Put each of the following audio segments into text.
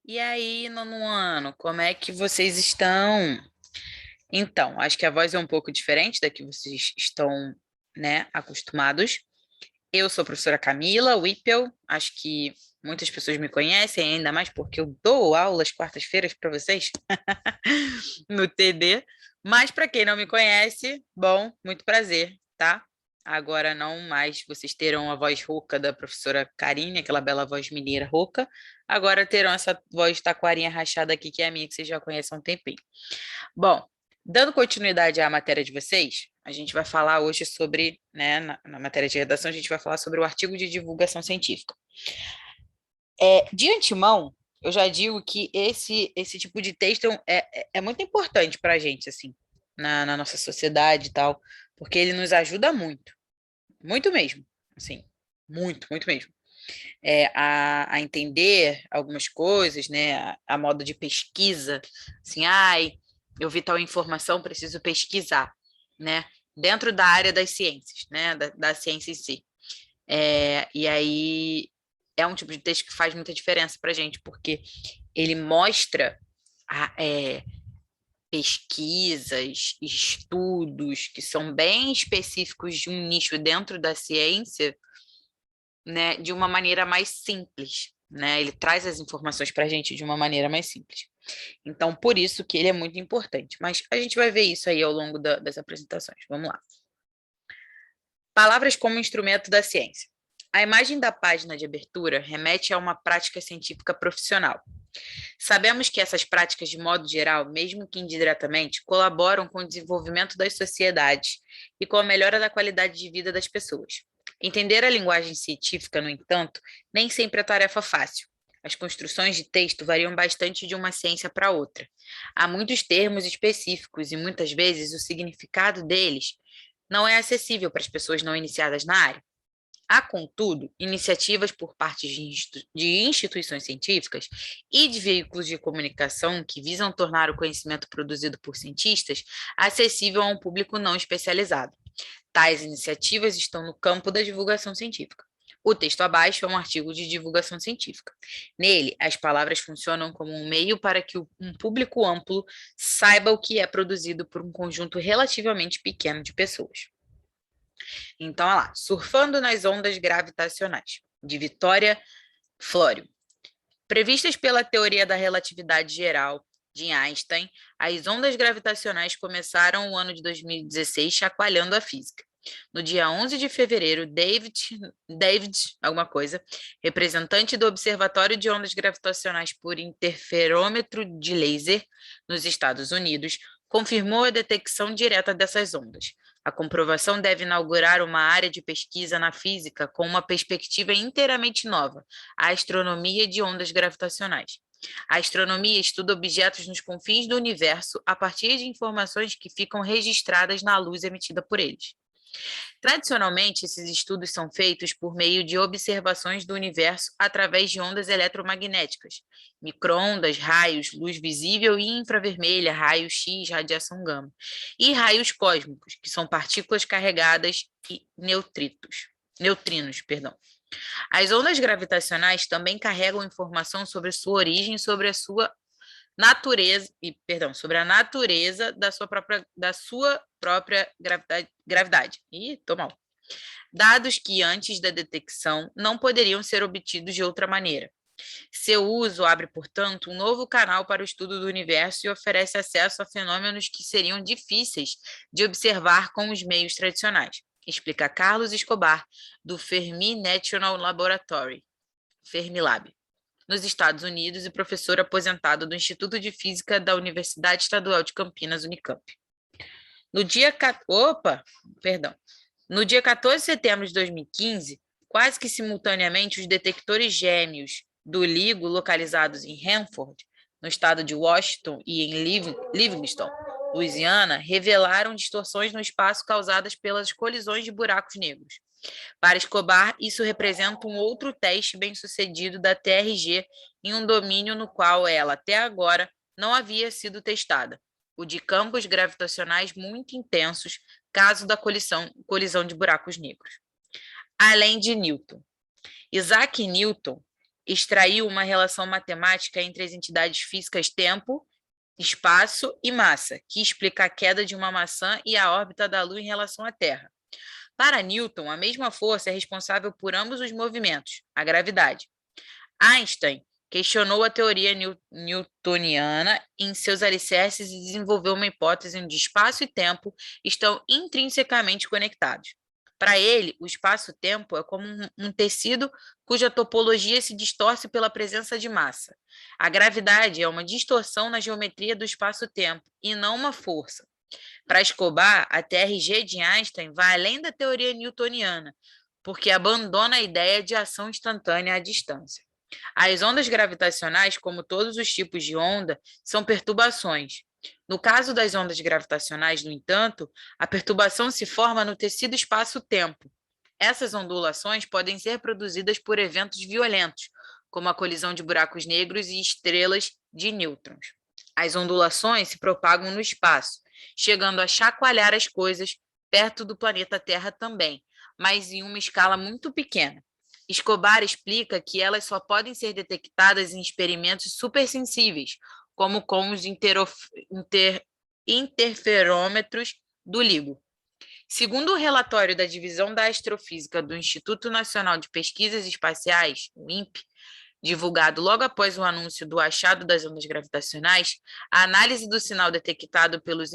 E aí, nono ano, como é que vocês estão? Então, acho que a voz é um pouco diferente da que vocês estão, né, acostumados. Eu sou a professora Camila Whippel, acho que muitas pessoas me conhecem, ainda mais porque eu dou aulas quartas-feiras para vocês no TD. Mas para quem não me conhece, bom, muito prazer, tá? Agora não mais vocês terão a voz rouca da professora Karine, aquela bela voz mineira rouca. Agora terão essa voz taquarinha rachada aqui, que é a minha, que vocês já conhecem há um tempinho. Bom, dando continuidade à matéria de vocês, a gente vai falar hoje sobre, né, na matéria de redação, a gente vai falar sobre o artigo de divulgação científica. De antemão, eu já digo que esse tipo de texto é muito importante para a gente, assim, na nossa sociedade e tal, porque ele nos ajuda muito mesmo, assim, muito mesmo. A entender algumas coisas, né, a modo de pesquisa, assim, ai, eu vi tal informação, preciso pesquisar, né, dentro da área das ciências, né, da ciência em si. E aí é um tipo de texto que faz muita diferença para a gente, porque ele mostra pesquisas, estudos que são bem específicos de um nicho dentro da ciência, né, de uma maneira mais simples, né? Ele traz as informações para a gente de uma maneira mais simples. Então, por isso que ele é muito importante. Mas a gente vai ver isso aí ao longo das apresentações. Vamos lá. Palavras como instrumento da ciência. A imagem da página de abertura remete a uma prática científica profissional. Sabemos que essas práticas, de modo geral, mesmo que indiretamente, colaboram com o desenvolvimento das sociedades e com a melhora da qualidade de vida das pessoas. Entender a linguagem científica, no entanto, nem sempre é tarefa fácil. As construções de texto variam bastante de uma ciência para outra. Há muitos termos específicos e, muitas vezes, o significado deles não é acessível para as pessoas não iniciadas na área. Há, contudo, iniciativas por parte de instituições científicas e de veículos de comunicação que visam tornar o conhecimento produzido por cientistas acessível a um público não especializado. Tais iniciativas estão no campo da divulgação científica. O texto abaixo é um artigo de divulgação científica. Nele, as palavras funcionam como um meio para que um público amplo saiba o que é produzido por um conjunto relativamente pequeno de pessoas. Então, olha lá, Surfando nas Ondas Gravitacionais, de Vitória Flório. Previstas pela teoria da relatividade geral de Einstein, as ondas gravitacionais começaram o ano de 2016 chacoalhando a física. No dia 11 de fevereiro, David alguma coisa, representante do Observatório de Ondas Gravitacionais por Interferômetro de Laser nos Estados Unidos, confirmou a detecção direta dessas ondas. A comprovação deve inaugurar uma área de pesquisa na física com uma perspectiva inteiramente nova, a astronomia de ondas gravitacionais. A astronomia estuda objetos nos confins do universo a partir de informações que ficam registradas na luz emitida por eles. Tradicionalmente, esses estudos são feitos por meio de observações do universo através de ondas eletromagnéticas, microondas, raios, luz visível e infravermelha, raio-x, radiação gama, e raios cósmicos, que são partículas carregadas e neutrinos, perdão. As ondas gravitacionais também carregam informação sobre sua origem, sobre a sua natureza, sobre a natureza da sua própria gravidade. Ih, tô mal. Dados que antes da detecção não poderiam ser obtidos de outra maneira. Seu uso abre, portanto, um novo canal para o estudo do universo e oferece acesso a fenômenos que seriam difíceis de observar com os meios tradicionais, explica Carlos Escobar, do Fermi National Laboratory, Fermilab, nos Estados Unidos, e professor aposentado do Instituto de Física da Universidade Estadual de Campinas, Unicamp. No dia, no dia 14 de setembro de 2015, quase que simultaneamente, os detectores gêmeos do LIGO, localizados em Hanford, no estado de Washington, e em Livingston, Louisiana, revelaram distorções no espaço causadas pelas colisões de buracos negros. Para Escobar, isso representa um outro teste bem-sucedido da TRG em um domínio no qual ela, até agora, não havia sido testada, o de campos gravitacionais muito intensos, caso da colisão de buracos negros. Além de Newton. Isaac Newton extraiu uma relação matemática entre as entidades físicas tempo, espaço e massa, que explica a queda de uma maçã e a órbita da Lua em relação à Terra. Para Newton, a mesma força é responsável por ambos os movimentos, a gravidade. Einstein questionou a teoria newtoniana em seus alicerces e desenvolveu uma hipótese onde espaço e tempo estão intrinsecamente conectados. Para ele, o espaço-tempo é como um tecido cuja topologia se distorce pela presença de massa. A gravidade é uma distorção na geometria do espaço-tempo e não uma força. Para Escobar, a TRG de Einstein vai além da teoria newtoniana, porque abandona a ideia de ação instantânea à distância. As ondas gravitacionais, como todos os tipos de onda, são perturbações. No caso das ondas gravitacionais, no entanto, a perturbação se forma no tecido espaço-tempo. Essas ondulações podem ser produzidas por eventos violentos, como a colisão de buracos negros e estrelas de nêutrons. As ondulações se propagam no espaço, chegando a chacoalhar as coisas perto do planeta Terra também, mas em uma escala muito pequena. Escobar explica que elas só podem ser detectadas em experimentos supersensíveis, como com os interferômetros do LIGO. Segundo o relatório da Divisão da Astrofísica do Instituto Nacional de Pesquisas Espaciais, o INPE, divulgado logo após o anúncio do achado das ondas gravitacionais, a análise do sinal detectado pelos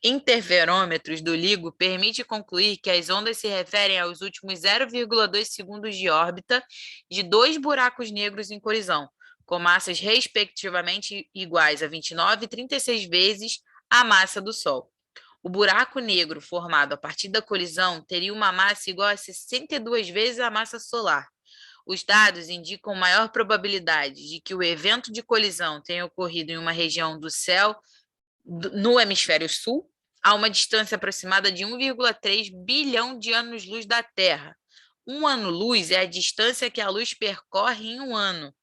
interferômetros do LIGO permite concluir que as ondas se referem aos últimos 0,2 segundos de órbita de dois buracos negros em colisão, com massas respectivamente iguais a 29 e 36 vezes a massa do Sol. O buraco negro formado a partir da colisão teria uma massa igual a 62 vezes a massa solar. Os dados indicam maior probabilidade de que o evento de colisão tenha ocorrido em uma região do céu no hemisfério sul, a uma distância aproximada de 1,3 bilhão de anos-luz da Terra. Um ano-luz é a distância que a luz percorre em um ano,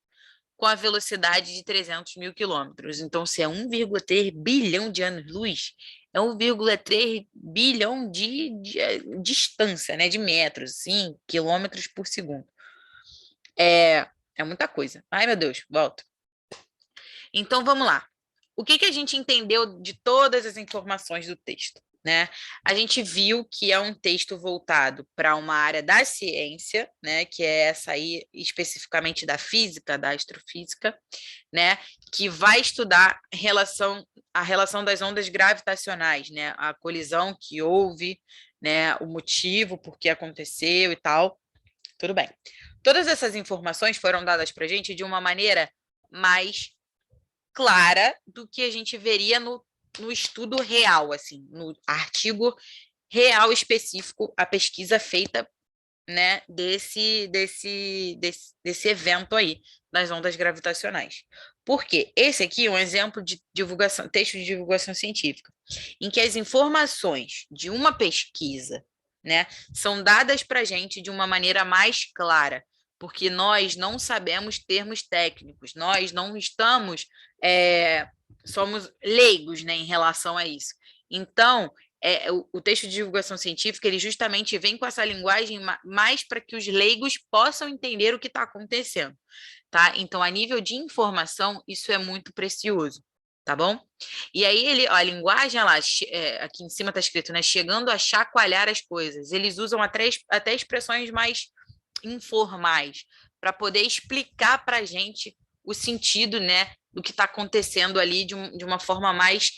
com a velocidade de 300 mil quilômetros. Então, se é 1,3 bilhão de anos-luz, é 1,3 bilhão de distância, né, de metros, sim, quilômetros por segundo. É muita coisa. Ai, meu Deus, volta. Então, vamos lá. O que a gente entendeu de todas as informações do texto, né? A gente viu que é um texto voltado para uma área da ciência, né? Que é essa aí, especificamente da física, da astrofísica, né? Que vai estudar a relação das ondas gravitacionais, né? A colisão que houve, né? O motivo, por que aconteceu e tal. Tudo bem. Todas essas informações foram dadas para a gente de uma maneira mais clara do que a gente veria no estudo real, assim, no artigo real específico, a pesquisa feita, né, desse evento aí, das ondas gravitacionais. Por quê? Esse aqui é um exemplo de divulgação, texto de divulgação científica, em que as informações de uma pesquisa, né, são dadas para a gente de uma maneira mais clara, porque nós não sabemos termos técnicos, nós não estamos, somos leigos, né, em relação a isso. Então, o texto de divulgação científica, ele justamente vem com essa linguagem mais para que os leigos possam entender o que está acontecendo, tá? Então, a nível de informação, isso é muito precioso, tá bom? E aí, a linguagem, lá, aqui em cima está escrito, né? Chegando a chacoalhar as coisas. Eles usam até expressões mais informais para poder explicar para a gente o sentido, né, do que está acontecendo ali de uma forma mais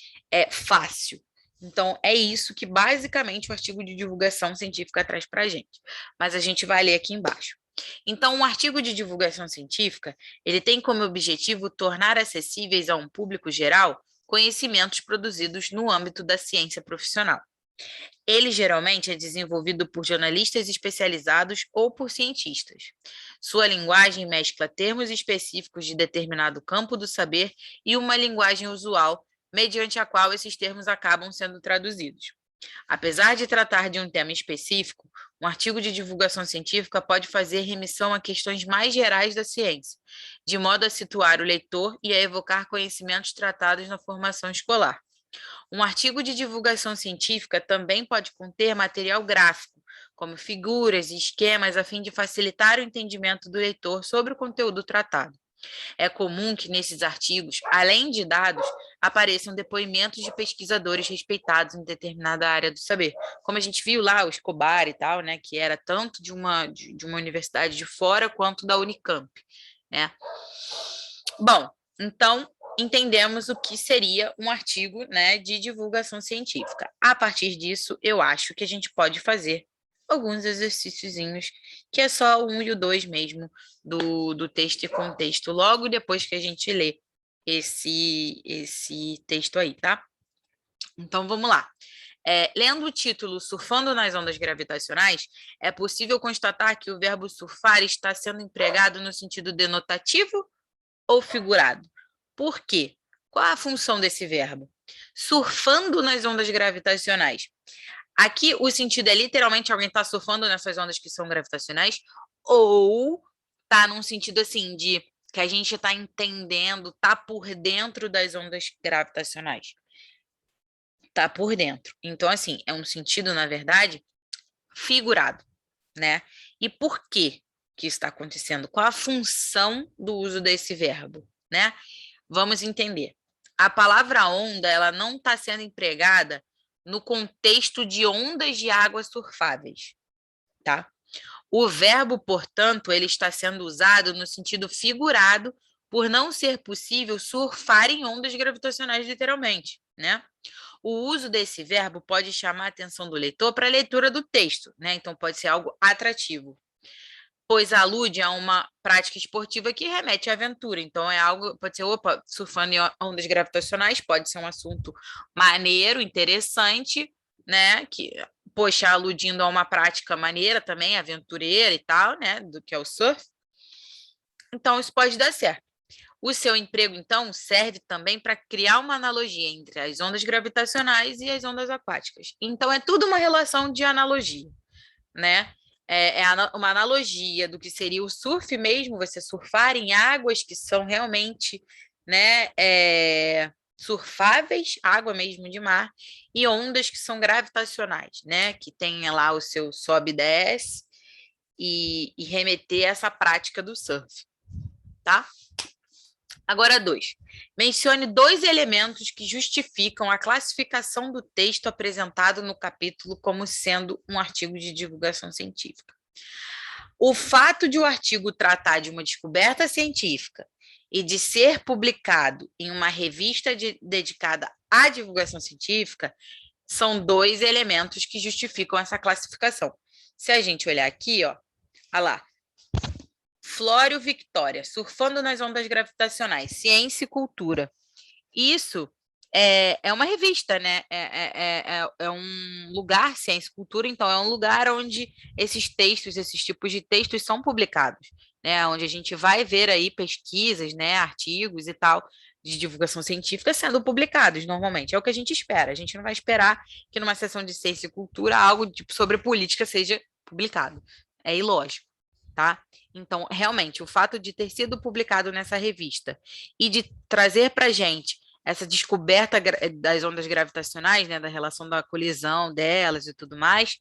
fácil. Então, é isso que basicamente o artigo de divulgação científica traz para a gente. Mas a gente vai ler aqui embaixo. Então, um artigo de divulgação científica, ele tem como objetivo tornar acessíveis a um público geral conhecimentos produzidos no âmbito da ciência profissional. Ele geralmente é desenvolvido por jornalistas especializados ou por cientistas. Sua linguagem mescla termos específicos de determinado campo do saber e uma linguagem usual, mediante a qual esses termos acabam sendo traduzidos. Apesar de tratar de um tema específico, um artigo de divulgação científica pode fazer remissão a questões mais gerais da ciência, de modo a situar o leitor e a evocar conhecimentos tratados na formação escolar. Um artigo de divulgação científica também pode conter material gráfico, como figuras e esquemas, a fim de facilitar o entendimento do leitor sobre o conteúdo tratado. É comum que nesses artigos, além de dados, apareçam depoimentos de pesquisadores respeitados em determinada área do saber. Como a gente viu lá, o Escobar e tal, né, que era tanto de uma universidade de fora quanto da Unicamp, né? Bom, então entendemos o que seria um artigo, né, de divulgação científica. A partir disso, eu acho que a gente pode fazer alguns exercíciozinhos, que é só o 1 e o 2 mesmo, do texto e contexto, logo depois que a gente lê esse texto aí, tá? Então, vamos lá. Lendo o título Surfando nas Ondas Gravitacionais, é possível constatar que o verbo surfar está sendo empregado no sentido denotativo ou figurado? Por quê? Qual a função desse verbo? Surfando nas ondas gravitacionais. Aqui o sentido é literalmente alguém está surfando nessas ondas que são gravitacionais, ou tá num sentido assim de que a gente está entendendo, tá por dentro das ondas gravitacionais. Tá por dentro. Então, assim, é um sentido, na verdade, figurado, né? E por que que isso está acontecendo? Qual a função do uso desse verbo, né? Vamos entender. A palavra onda, ela não está sendo empregada no contexto de ondas de água surfáveis, tá? O verbo, portanto, ele está sendo usado no sentido figurado por não ser possível surfar em ondas gravitacionais literalmente, né? O uso desse verbo pode chamar a atenção do leitor para a leitura do texto, né? Então pode ser algo atrativo, pois alude a uma prática esportiva que remete à aventura. Então, é algo, pode ser, opa, surfando em ondas gravitacionais, pode ser um assunto maneiro, interessante, né? Que, poxa, aludindo a uma prática maneira também, aventureira e tal, né? Do que é o surf. Então, isso pode dar certo. O seu emprego, então, serve também para criar uma analogia entre as ondas gravitacionais e as ondas aquáticas. Então, é tudo uma relação de analogia, né? Uma analogia do que seria o surf mesmo, você surfar em águas que são realmente, né, surfáveis, água mesmo de mar, e ondas que são gravitacionais, né, que tem lá o seu sobe e desce, e remeter a essa prática do surf, tá? Agora, 2. Mencione 2 elementos que justificam a classificação do texto apresentado no capítulo como sendo um artigo de divulgação científica. O fato de o artigo tratar de uma descoberta científica e de ser publicado em uma revista dedicada à divulgação científica são 2 elementos que justificam essa classificação. Se a gente olhar aqui, ó, olha lá, Flório Victoria, surfando nas ondas gravitacionais, ciência e cultura. Isso é uma revista, né? É um lugar, ciência e cultura, então é um lugar onde esses textos, esses tipos de textos são publicados, né? Onde a gente vai ver aí pesquisas, né? Artigos e tal, de divulgação científica sendo publicados normalmente. É o que a gente espera. A gente não vai esperar que numa sessão de ciência e cultura algo tipo, sobre política seja publicado. É ilógico, tá? Então, realmente, o fato de ter sido publicado nessa revista e de trazer para a gente essa descoberta das ondas gravitacionais, né, da relação da colisão delas e tudo mais,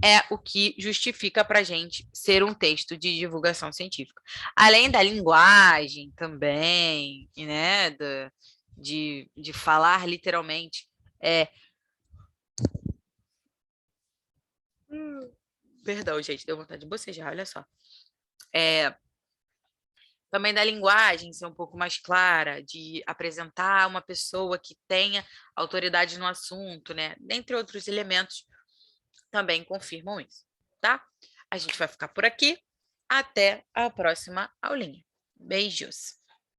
é o que justifica para a gente ser um texto de divulgação científica. Além da linguagem também, né, de falar literalmente. Perdão, gente, deu vontade de bocejar, olha só. Também da linguagem ser um pouco mais clara, de apresentar uma pessoa que tenha autoridade no assunto, né? Dentre outros elementos, também confirmam isso, tá? A gente vai ficar por aqui. Até a próxima aulinha. Beijos!